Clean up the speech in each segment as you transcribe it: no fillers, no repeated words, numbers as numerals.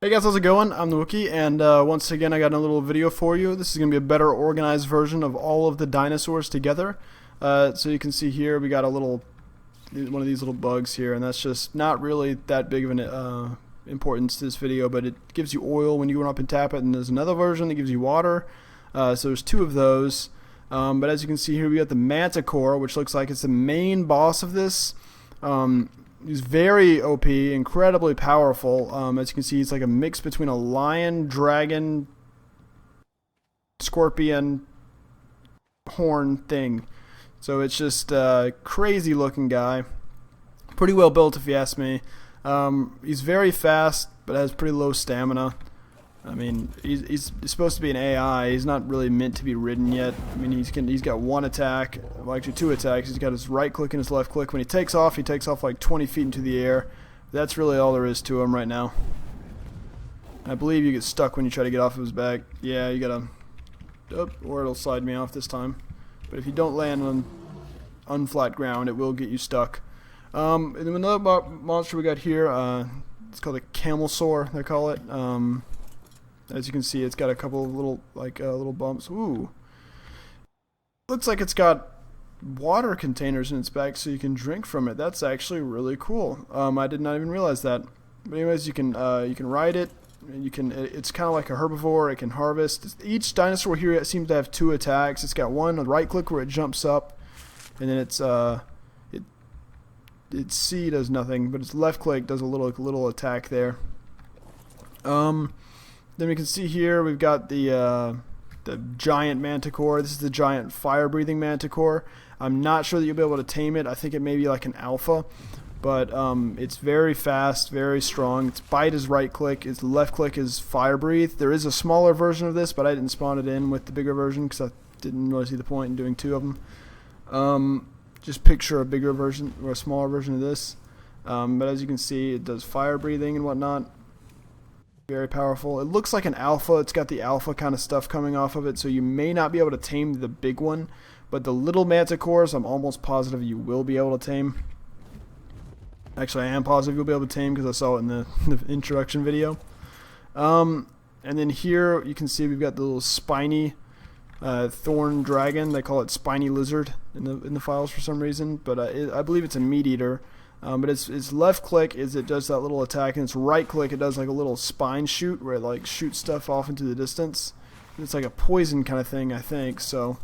Hey guys, how's it going? I'm the Wookie, and once again I got a little video for you. This is going to be a better organized version of all of the dinosaurs together. So you can see here we got one of these little bugs here, and that's just not really that big of an importance to this video, but it gives you oil when you go up and tap it, and there's another version that gives you water. So there's two of those. But as you can see here, we got the Manticore, which looks like it's the main boss of this. He's very OP, incredibly powerful. As you can see, he's like a mix between a lion, dragon, scorpion, horn thing. So it's just a crazy looking guy. Pretty well built if you ask me. He's very fast, but has pretty low stamina. I mean, he's supposed to be an AI. He's not really meant to be ridden yet. I mean, he's got one attack, well, actually two attacks. He's got his right click and his left click. When he takes off like 20 feet into the air. That's really all there is to him right now. I believe you get stuck when you try to get off of his back. Yeah, you gotta, or it'll slide me off this time. But if you don't land on unflat ground, it will get you stuck. And then another monster we got here, it's called a Camelsaurus, they call it. As you can see, it's got a couple of little bumps. Ooh. Looks like it's got water containers in its back so you can drink from it. That's actually really cool. I did not even realize that. But anyways, you can ride it. It's kind of like a herbivore. It can harvest. Each dinosaur here seems to have two attacks. It's got one, a right click where it jumps up, and then its C does nothing, but its left click does a little attack there. Then we can see here we've got the giant Manticore. This is the giant fire-breathing Manticore. I'm not sure that you'll be able to tame it. I think it may be like an alpha, but it's very fast, very strong. Its bite is right click. Its left click is fire breathe. There is a smaller version of this, but I didn't spawn it in with the bigger version because I didn't really see the point in doing two of them. Just picture a bigger version or a smaller version of this. But as you can see, it does fire breathing and whatnot. Very powerful. It looks like an alpha. It's got the alpha kind of stuff coming off of it, so you may not be able to tame the big one, but the little Manticores, I'm almost positive you will be able to tame. Actually, I am positive you'll be able to tame because I saw it in the introduction video. And then here you can see we've got the little spiny Thorn Dragon. They call it Spiny Lizard in the files for some reason, but I believe it's a meat eater. But its left click is it does that little attack, and its right click it does like a little spine shoot where it like shoots stuff off into the distance. And it's like a poison kind of thing, I think, so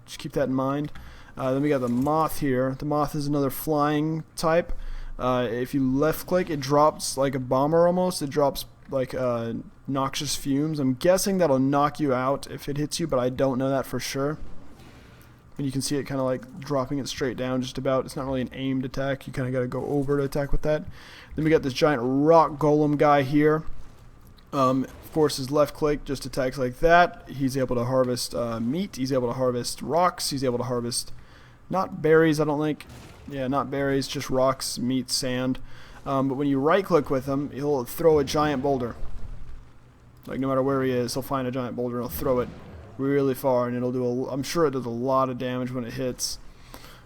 just keep that in mind. Then we got the Moth here. The Moth is another flying type. If you left click, it drops like a bomber almost. It drops like noxious fumes. I'm guessing that'll knock you out if it hits you, but I don't know that for sure. And you can see it kind of like dropping it straight down just about. It's not really an aimed attack. You kind of got to go over to attack with that. Then we got this giant rock golem guy here. Of course, his left click just attacks like that. He's able to harvest meat. He's able to harvest rocks. He's able to harvest not berries, I don't think. Yeah, not berries, just rocks, meat, sand. But when you right click with him, he'll throw a giant boulder. Like no matter where he is, he'll find a giant boulder and he'll throw it really far, and it'll do I'm sure it does a lot of damage when it hits.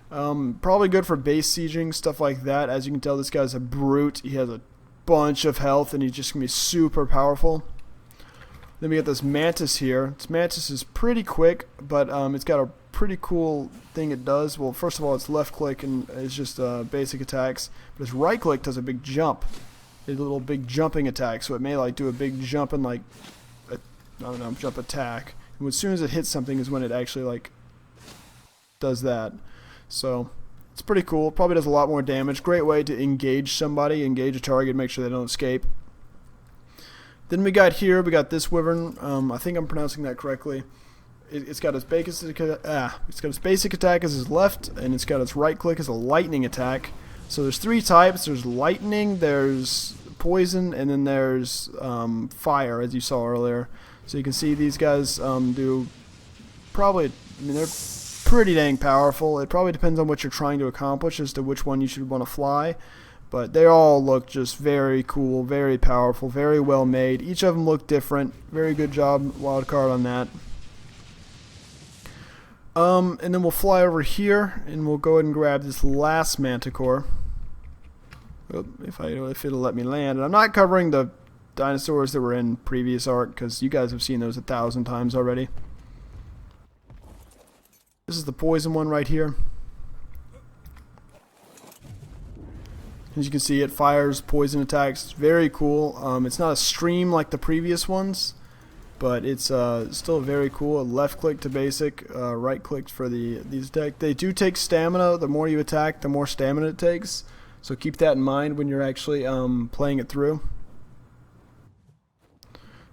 Probably good for base sieging, stuff like that. As you can tell, this guy's a brute. He has a bunch of health, and he's just gonna be super powerful. Then we got this Mantis here. This Mantis is pretty quick, but it's got a pretty cool thing it does. Well, first of all, its left click and it's just basic attacks, but its right click does a big jump. It's a little big jumping attack, so it may like do a big jump and like jump attack. And as soon as it hits something is when it actually like does that. So it's pretty cool. Probably does a lot more damage. Great way to engage somebody, engage a target, make sure they don't escape. Then we got this Wyvern. I think I'm pronouncing that correctly. It's got its basic attack as his left, and it's got its right click as a lightning attack. So there's three types. There's lightning, there's poison, and then there's fire, as you saw earlier. So you can see these guys do probably, they're pretty dang powerful. It probably depends on what you're trying to accomplish as to which one you should want to fly. But they all look just very cool, very powerful, very well made. Each of them look different. Very good job, Wildcard, on that. And then we'll fly over here, and we'll go ahead and grab this last Manticore. If it'll let me land. And I'm not covering the dinosaurs that were in previous arc, because you guys have seen those 1,000 times already. This is the poison one right here. As you can see, it fires poison attacks. It's very cool. It's not a stream like the previous ones, but it's still very cool. Left click to basic, right click for these attack. They do take stamina. The more you attack, the more stamina it takes. So keep that in mind when you're actually playing it through.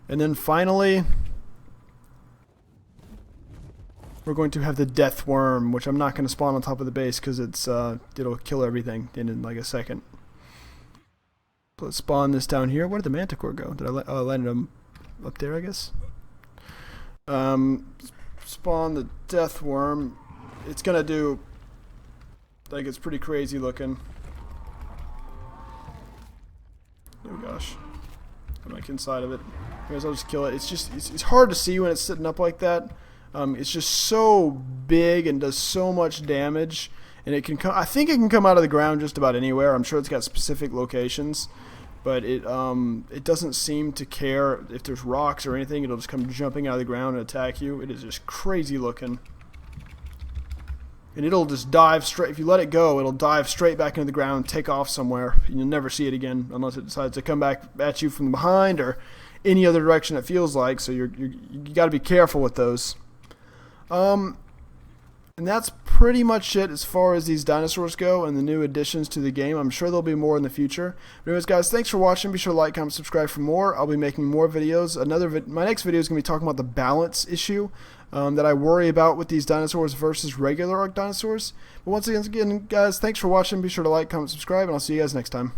And then finally, we're going to have the death worm, which I'm not going to spawn on top of the base because it'll kill everything in like a second. So let's spawn this down here. Where did the Manticore go? Did I landed him up there, I guess? Spawn the death worm. It's gonna do, like, it's pretty crazy looking. Oh gosh, I'm like inside of it. Anyways, I'll just kill it. It's hard to see when it's sitting up like that. It's just so big and does so much damage, and it can come. I think it can come out of the ground just about anywhere. I'm sure it's got specific locations, but it doesn't seem to care if there's rocks or anything. It'll just come jumping out of the ground and attack you. It is just crazy looking, and it'll just dive straight. If you let it go, it'll dive straight back into the ground and take off somewhere, and you'll never see it again unless it decides to come back at you from behind or any other direction it feels like. So you got to be careful with those. And that's pretty much it as far as these dinosaurs go and the new additions to the game. I'm sure there'll be more in the future. But anyways, guys, thanks for watching. Be sure to like, comment, subscribe for more. I'll be making more videos. My next video is going to be talking about the balance issue that I worry about with these dinosaurs versus regular arc dinosaurs. But once again, guys, thanks for watching. Be sure to like, comment, subscribe, and I'll see you guys next time.